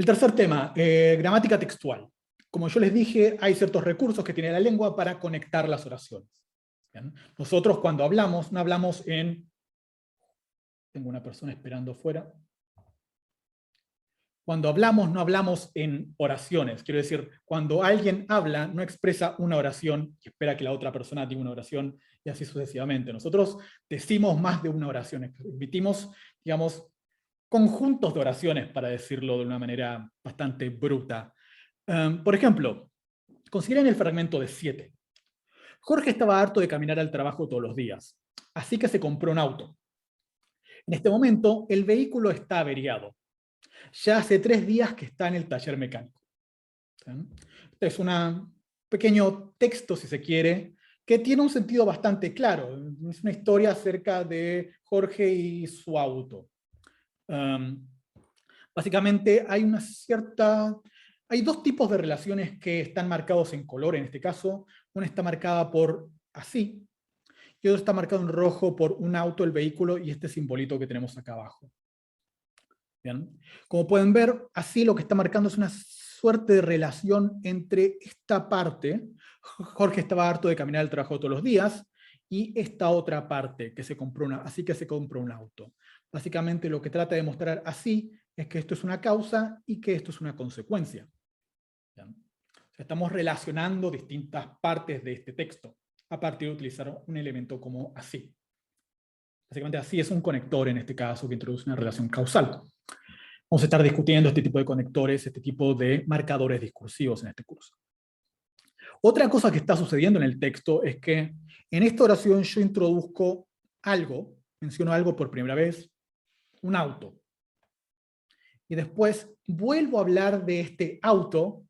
tercer tema, gramática textual. Como yo les dije, hay ciertos recursos que tiene la lengua para conectar las oraciones. ¿Bien? Nosotros cuando hablamos, no hablamos en... Tengo una persona esperando afuera. Cuando hablamos, no hablamos en oraciones. Quiero decir, cuando alguien habla, no expresa una oración y espera que la otra persona diga una oración y así sucesivamente. Nosotros decimos más de una oración. Emitimos, digamos, conjuntos de oraciones, para decirlo de una manera bastante bruta. Por ejemplo, consideren el fragmento de 7. Jorge estaba harto de caminar al trabajo todos los días, así que se compró un auto. En este momento, el vehículo está averiado. Ya hace 3 días que está en el taller mecánico. Este es un pequeño texto, si se quiere, que tiene un sentido bastante claro. Es una historia acerca de Jorge y su auto. Básicamente hay hay 2 tipos de relaciones que están marcados en color en este caso. Una está marcada por así, y otro está marcado en rojo por un auto, el vehículo, y este simbolito que tenemos acá abajo. Bien. Como pueden ver, así lo que está marcando es suerte de relación entre esta parte, Jorge estaba harto de caminar al trabajo todos los días, y esta otra parte, que se compró así que se compró un auto. Básicamente lo que trata de mostrar así es que esto es una causa y que esto es una consecuencia. ¿Bien? O sea, estamos relacionando distintas partes de este texto a partir de utilizar un elemento como así. Básicamente así es un conector en este caso que introduce una relación causal. Vamos a estar discutiendo este tipo de conectores, este tipo de marcadores discursivos en este curso. Otra cosa que está sucediendo en el texto es que en esta oración yo introduzco algo, menciono algo por primera vez, un auto. Y después vuelvo a hablar de este auto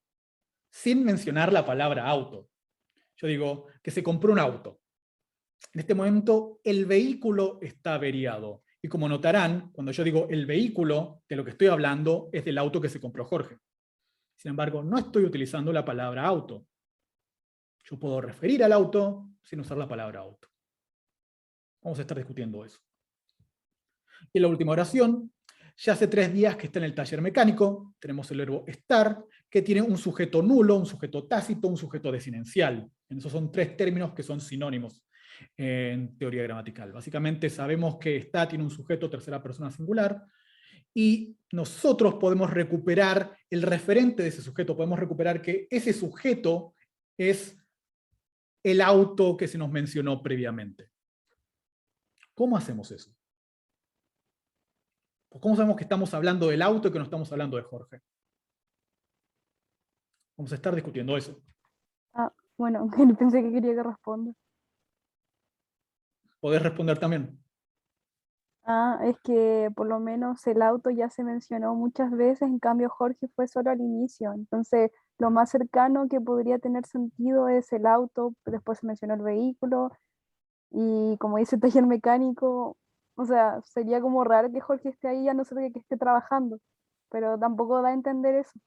sin mencionar la palabra auto. Yo digo que se compró un auto. En este momento el vehículo está averiado. Y como notarán, cuando yo digo el vehículo, de lo que estoy hablando es del auto que se compró Jorge. Sin embargo, no estoy utilizando la palabra auto. Yo puedo referir al auto sin usar la palabra auto. Vamos a estar discutiendo eso. Y en la última oración, ya hace 3 días que está en el taller mecánico, tenemos el verbo estar, que tiene un sujeto nulo, un sujeto tácito, un sujeto desinencial. Esos son 3 términos que son sinónimos en teoría gramatical. Básicamente sabemos que está tiene un sujeto tercera persona singular, y nosotros podemos recuperar el referente de ese sujeto, podemos recuperar que ese sujeto es el auto que se nos mencionó previamente. ¿Cómo hacemos eso? ¿Cómo sabemos que estamos hablando del auto y que no estamos hablando de Jorge? Vamos a estar discutiendo eso. Ah, bueno, pensé que quería que responda. ¿Podés responder también? Ah, es que por lo menos el auto ya se mencionó muchas veces, en cambio Jorge fue solo al inicio. Entonces, lo más cercano que podría tener sentido es el auto, después se mencionó el vehículo, y como dice el taller mecánico, o sea, sería como raro que Jorge esté ahí a no ser que esté trabajando, pero tampoco da a entender eso.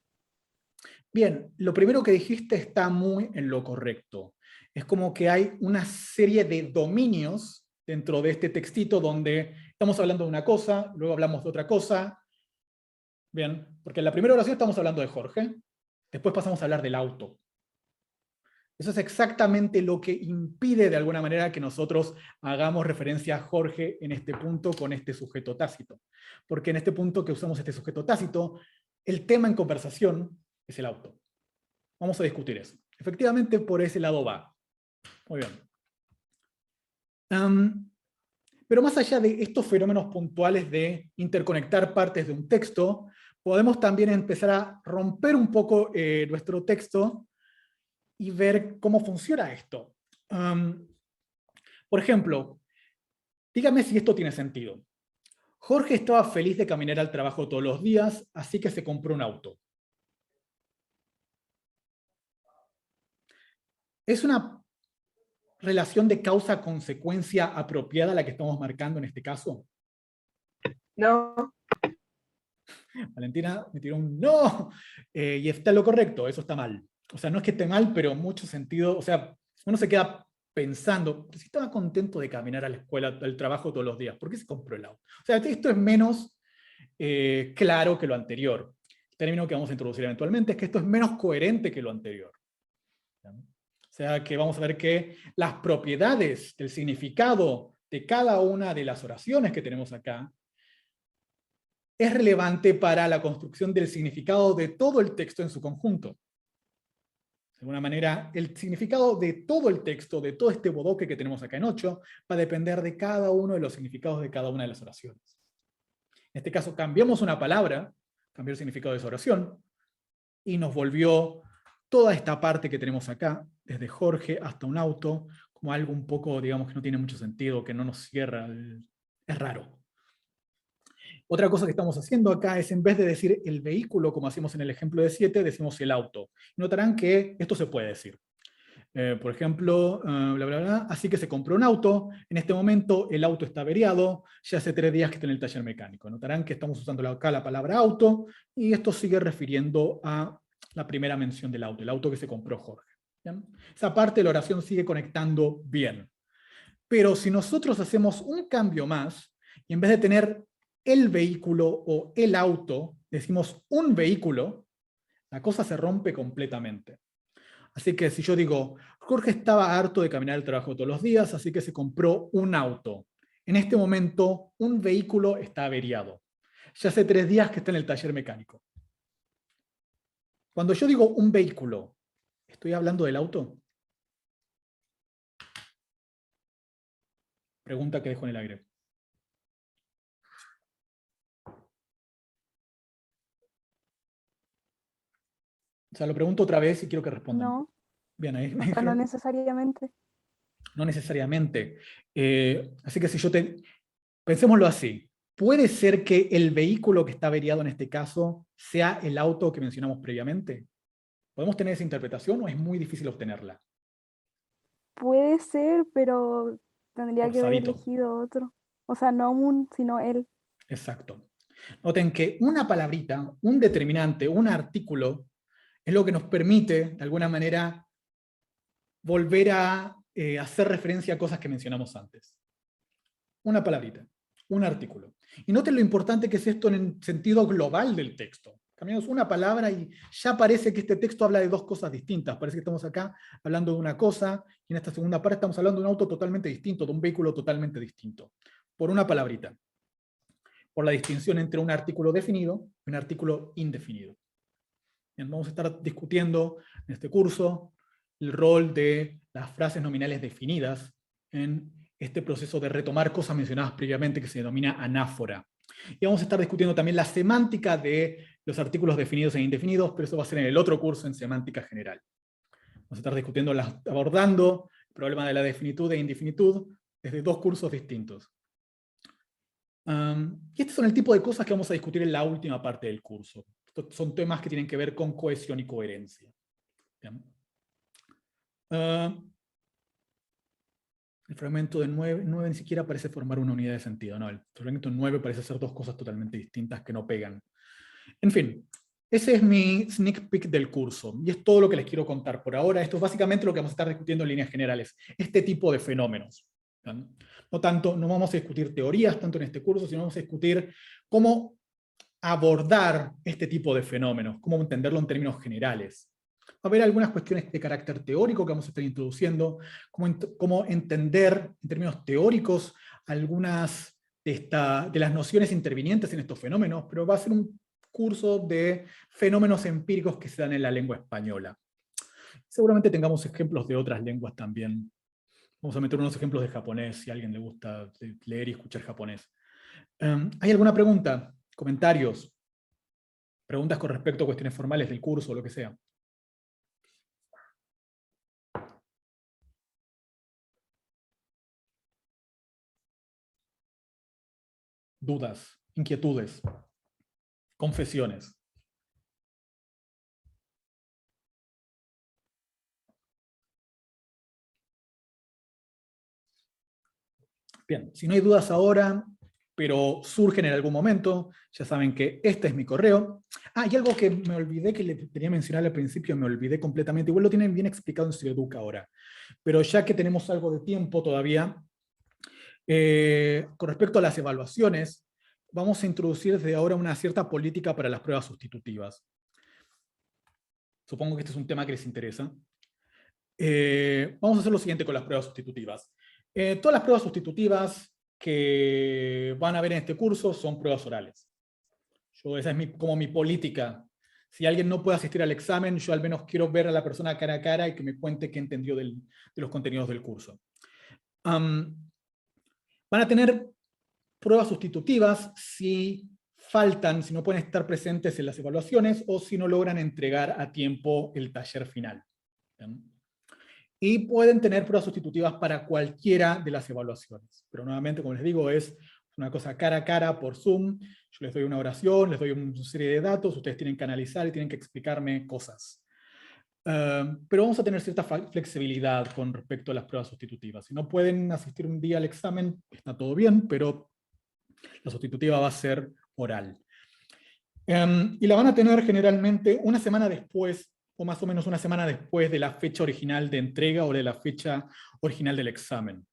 Bien, lo primero que dijiste está muy en lo correcto. Es como que hay una serie de dominios dentro de este textito donde estamos hablando de una cosa, luego hablamos de otra cosa. Bien, porque en la primera oración estamos hablando de Jorge, después pasamos a hablar del auto. Eso es exactamente lo que impide de alguna manera que nosotros hagamos referencia a Jorge en este punto con este sujeto tácito. Porque en este punto que usamos este sujeto tácito, el tema en conversación es el auto. Vamos a discutir eso. Efectivamente, por ese lado va. Muy bien. Pero más allá de estos fenómenos puntuales de interconectar partes de un texto, podemos también empezar a romper un poco nuestro texto y ver cómo funciona esto. Por ejemplo, dígame si esto tiene sentido. Jorge estaba feliz de caminar al trabajo todos los días, así que se compró un auto. ¿Es una relación de causa-consecuencia apropiada la que estamos marcando en este caso? No. Valentina me tiró un no, y está lo correcto, eso está mal. O sea, no es que esté mal, pero en mucho sentido, o sea, uno se queda pensando, si estaba contento de caminar a la escuela, al trabajo todos los días, ¿por qué se compró el auto? O sea, esto es menos claro que lo anterior. El término que vamos a introducir eventualmente es que esto es menos coherente que lo anterior. O sea, que vamos a ver que las propiedades del significado de cada una de las oraciones que tenemos acá es relevante para la construcción del significado de todo el texto en su conjunto. De alguna manera, el significado de todo el texto, de todo este bodoque que tenemos acá en 8, va a depender de cada uno de los significados de cada una de las oraciones. En este caso, cambiamos una palabra, cambió el significado de esa oración, y nos volvió toda esta parte que tenemos acá, desde Jorge hasta un auto, como algo un poco, digamos, que no tiene mucho sentido, que no nos cierra, es raro. Otra cosa que estamos haciendo acá es, en vez de decir el vehículo, como hacemos en el ejemplo de 7, decimos el auto. Notarán que esto se puede decir. Por ejemplo, bla, bla, bla, así que se compró un auto, en este momento el auto está averiado, ya hace 3 días que está en el taller mecánico. Notarán que estamos usando acá la palabra auto, y esto sigue refiriendo a la primera mención del auto, el auto que se compró Jorge. ¿Bien? Esa parte de la oración sigue conectando bien. Pero si nosotros hacemos un cambio más, y en vez de tener el vehículo o el auto, decimos un vehículo, La cosa se rompe completamente. Así que si yo digo, Jorge estaba harto de caminar al trabajo todos los días, así que se compró un auto. En este momento, un vehículo está averiado. Ya hace 3 días que está en el taller mecánico. Cuando yo digo un vehículo, ¿estoy hablando del auto? Pregunta que dejo en el aire. O sea, lo pregunto otra vez y quiero que respondan. No, Bien, ahí. o sea, no necesariamente. No necesariamente. Así que si yo te... Pensémoslo así. ¿Puede ser que el vehículo que está averiado en este caso sea el auto que mencionamos previamente? ¿Podemos tener esa interpretación o es muy difícil obtenerla? Puede ser, pero tendría que haber Forzadito. elegido otro. O sea, no un, sino él. Exacto. Noten que una palabrita, un determinante, un artículo, es lo que nos permite, de alguna manera, volver a hacer referencia a cosas que mencionamos antes. Una palabrita, un artículo. Y noten lo importante que es esto en el sentido global del texto. Cambiamos una palabra y ya parece que este texto habla de 2 cosas distintas. Parece que estamos acá hablando de una cosa, y en esta segunda parte estamos hablando de un auto totalmente distinto, de un vehículo totalmente distinto. Por una palabrita. Por la distinción entre un artículo definido y un artículo indefinido. Bien, vamos a estar discutiendo en este curso el rol de las frases nominales definidas en este proceso de retomar cosas mencionadas previamente que se denomina anáfora. Y vamos a estar discutiendo también la semántica de los artículos definidos e indefinidos, pero eso va a ser en el otro curso en semántica general. Vamos a estar discutiendo, abordando el problema de la definitud e indefinitud desde 2 cursos distintos. Y estos son el tipo de cosas que vamos a discutir en la última parte del curso. Estos son temas que tienen que ver con cohesión y coherencia. Bien. El fragmento de 9 ni siquiera parece formar una unidad de sentido. No, el fragmento 9 parece ser 2 cosas totalmente distintas que no pegan. En fin, ese es mi sneak peek del curso. Y es todo lo que les quiero contar por ahora. Esto es básicamente lo que vamos a estar discutiendo en líneas generales. Este tipo de fenómenos. ¿Bien? No vamos a discutir teorías tanto en este curso, sino vamos a discutir cómo abordar este tipo de fenómenos, cómo entenderlo en términos generales. Va a haber algunas cuestiones de carácter teórico que vamos a estar introduciendo, cómo entender en términos teóricos algunas de las nociones intervinientes en estos fenómenos, pero va a ser un curso de fenómenos empíricos que se dan en la lengua española. Seguramente tengamos ejemplos de otras lenguas también. Vamos a meter unos ejemplos de japonés, si a alguien le gusta leer y escuchar japonés. ¿Hay alguna pregunta? ¿Comentarios? ¿Preguntas con respecto a cuestiones formales del curso o lo que sea? Dudas, inquietudes, confesiones. Bien, si no hay dudas ahora, pero surgen en algún momento, ya saben que este es mi correo. Y algo que me olvidé que le quería mencionar al principio, me olvidé completamente, igual lo tienen bien explicado en Cieduca ahora, pero ya que tenemos algo de tiempo todavía, con respecto a las evaluaciones, vamos a introducir desde ahora una cierta política para las pruebas sustitutivas. Supongo que este es un tema que les interesa. Vamos a hacer lo siguiente con las pruebas sustitutivas. Todas las pruebas sustitutivas que van a ver en este curso son pruebas orales. Esa es como mi política. Si alguien no puede asistir al examen, yo al menos quiero ver a la persona cara a cara y que me cuente qué entendió de los contenidos del curso. Van a tener pruebas sustitutivas si faltan, si no pueden estar presentes en las evaluaciones o si no logran entregar a tiempo el taller final. ¿Bien? Y pueden tener pruebas sustitutivas para cualquiera de las evaluaciones. Pero nuevamente, como les digo, es una cosa cara a cara por Zoom. Yo les doy una oración, les doy una serie de datos, ustedes tienen que analizar y tienen que explicarme cosas. Pero vamos a tener cierta flexibilidad con respecto a las pruebas sustitutivas. Si no pueden asistir un día al examen, está todo bien, pero la sustitutiva va a ser oral. Y la van a tener generalmente una semana después, o más o menos una semana después de la fecha original de entrega o de la fecha original del examen.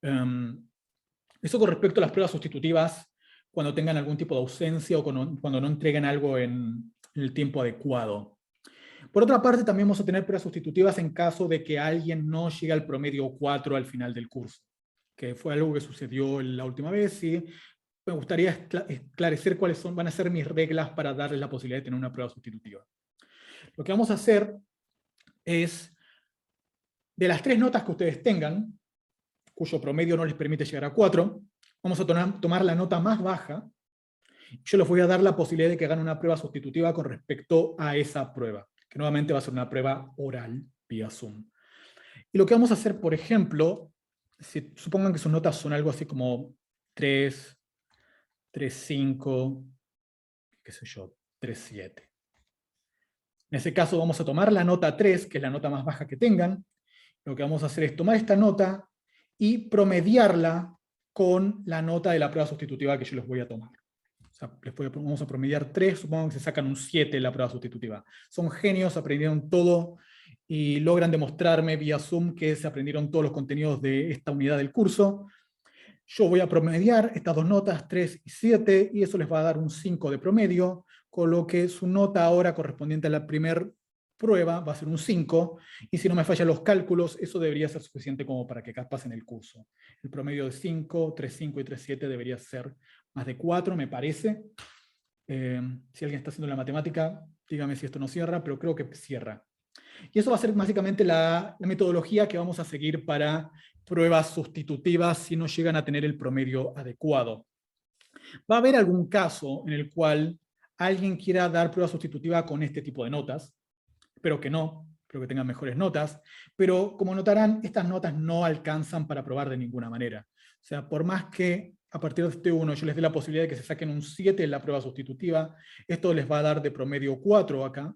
Eso con respecto a las pruebas sustitutivas cuando tengan algún tipo de ausencia o cuando no entreguen algo en el tiempo adecuado. Por otra parte, también vamos a tener pruebas sustitutivas en caso de que alguien no llegue al promedio 4 al final del curso, que fue algo que sucedió la última vez, y me gustaría esclarecer cuáles van a ser mis reglas para darles la posibilidad de tener una prueba sustitutiva. Lo que vamos a hacer es, de las 3 notas que ustedes tengan, cuyo promedio no les permite llegar a 4, vamos a tomar la nota más baja. Yo les voy a dar la posibilidad de que hagan una prueba sustitutiva con respecto a esa prueba, que nuevamente va a ser una prueba oral vía Zoom. Y lo que vamos a hacer, por ejemplo, si supongan que sus notas son algo así como 3, 3,5, qué sé yo, 3,7. En ese caso vamos a tomar la nota 3, que es la nota más baja que tengan. Lo que vamos a hacer es tomar esta nota y promediarla con la nota de la prueba sustitutiva que yo les voy a tomar. O sea, vamos a promediar 3, supongo que se sacan un 7 en la prueba sustitutiva. Son genios, aprendieron todo y logran demostrarme vía Zoom que se aprendieron todos los contenidos de esta unidad del curso. Yo voy a promediar estas 2 notas, 3 y 7, y eso les va a dar un 5 de promedio, con lo que su nota ahora correspondiente a la primera prueba va a ser un 5, y si no me fallan los cálculos, eso debería ser suficiente como para que pasen el curso. El promedio de 5, 3,5 y 3,7 debería ser más de 4, me parece. Si alguien está haciendo la matemática, dígame si esto no cierra, pero creo que cierra. Y eso va a ser básicamente la metodología que vamos a seguir para pruebas sustitutivas si no llegan a tener el promedio adecuado. Va a haber algún caso en el cual alguien quiera dar prueba sustitutiva con este tipo de notas. Espero que no, espero que tengan mejores notas, pero como notarán, estas notas no alcanzan para probar de ninguna manera. O sea, por más que a partir de este 1 yo les dé la posibilidad de que se saquen un 7 en la prueba sustitutiva, esto les va a dar de promedio 4 acá.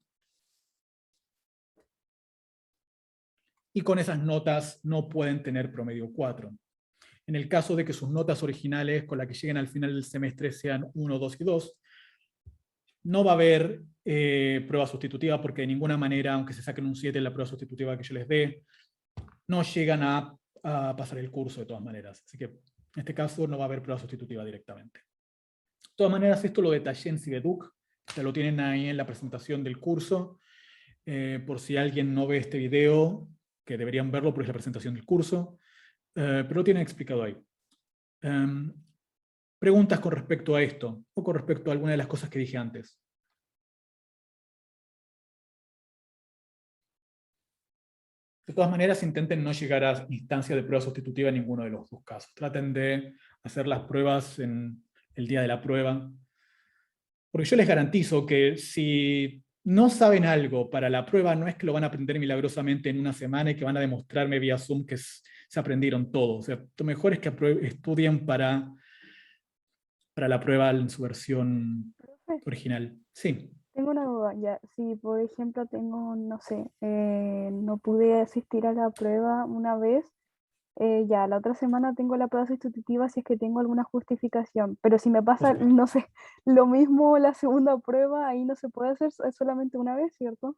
Y con esas notas no pueden tener promedio 4. En el caso de que sus notas originales con las que lleguen al final del semestre sean 1, 2 y 2, no va a haber prueba sustitutiva porque de ninguna manera, aunque se saquen un 7 en la prueba sustitutiva que yo les dé, no llegan a pasar el curso de todas maneras. Así que en este caso no va a haber prueba sustitutiva directamente. De todas maneras, esto lo detallé en Cibeduc, ya lo tienen ahí en la presentación del curso. Por si alguien no ve este video, que deberían verlo porque es la presentación del curso, pero lo tienen explicado ahí. Preguntas con respecto a esto, o con respecto a alguna de las cosas que dije antes. De todas maneras, intenten no llegar a instancia de prueba sustitutiva en ninguno de los 2 casos. Traten de hacer las pruebas en el día de la prueba. Porque yo les garantizo que si no saben algo para la prueba, no es que lo van a aprender milagrosamente en una semana y que van a demostrarme vía Zoom que se aprendieron todo. O sea, lo mejor es que estudien para la prueba en su versión Profe, original. Sí. tengo una duda, ya, si por ejemplo tengo, no sé, no pude asistir a la prueba una vez, ya la otra semana tengo la prueba sustitutiva si es que tengo alguna justificación, pero si me Por pasa, supuesto. no sé, lo mismo la segunda prueba, ahí no se puede hacer, es solamente una vez, ¿cierto?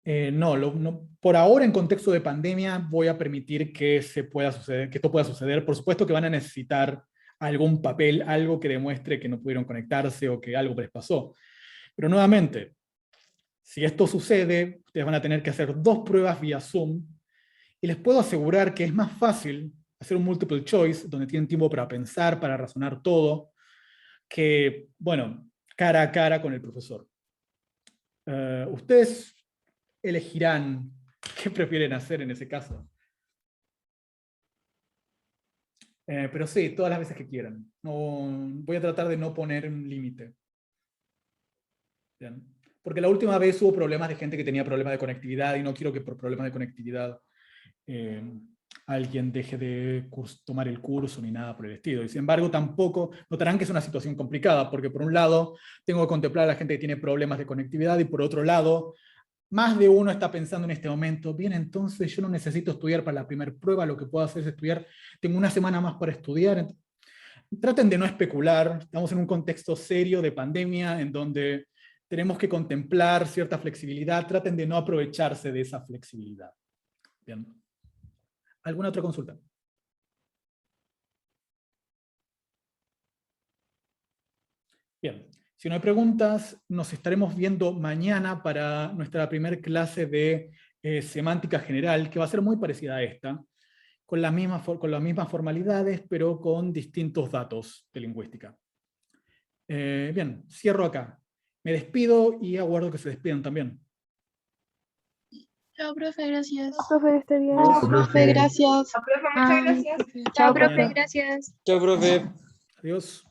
No, por ahora, en contexto de pandemia, voy a permitir que pueda suceder, que esto pueda suceder. Por supuesto que van a necesitar algún papel, algo que demuestre que no pudieron conectarse o que algo les pasó. Pero nuevamente, si esto sucede, ustedes van a tener que hacer 2 pruebas vía Zoom, y les puedo asegurar que es más fácil hacer un multiple choice, donde tienen tiempo para pensar, para razonar todo, que, bueno, cara a cara con el profesor. Ustedes elegirán qué prefieren hacer en ese caso. Pero sí, todas las veces que quieran. No, voy a tratar de no poner un límite. Bien. Porque la última vez hubo problemas de gente que tenía problemas de conectividad y no quiero que por problemas de conectividad alguien deje de tomar el curso ni nada por el estilo. Y sin embargo, tampoco notarán que es una situación complicada, porque por un lado tengo que contemplar a la gente que tiene problemas de conectividad y por otro lado, más de uno está pensando en este momento, bien, entonces yo no necesito estudiar para la primera prueba, lo que puedo hacer es estudiar, tengo una semana más para estudiar. Traten de no especular, estamos en un contexto serio de pandemia en donde tenemos que contemplar cierta flexibilidad, traten de no aprovecharse de esa flexibilidad. Bien. ¿Alguna otra consulta? Bien. Si no hay preguntas, nos estaremos viendo mañana para nuestra primera clase de semántica general, que va a ser muy parecida a esta, con las mismas formalidades, pero con distintos datos de lingüística. Bien, cierro acá. Me despido y aguardo que se despidan también. Chao, profe, gracias. Profe, esté bien. Adiós. Chao, profe, gracias. Profe, muchas gracias. Chao, Hasta profe, mañana. gracias. Chao, profe. Adiós.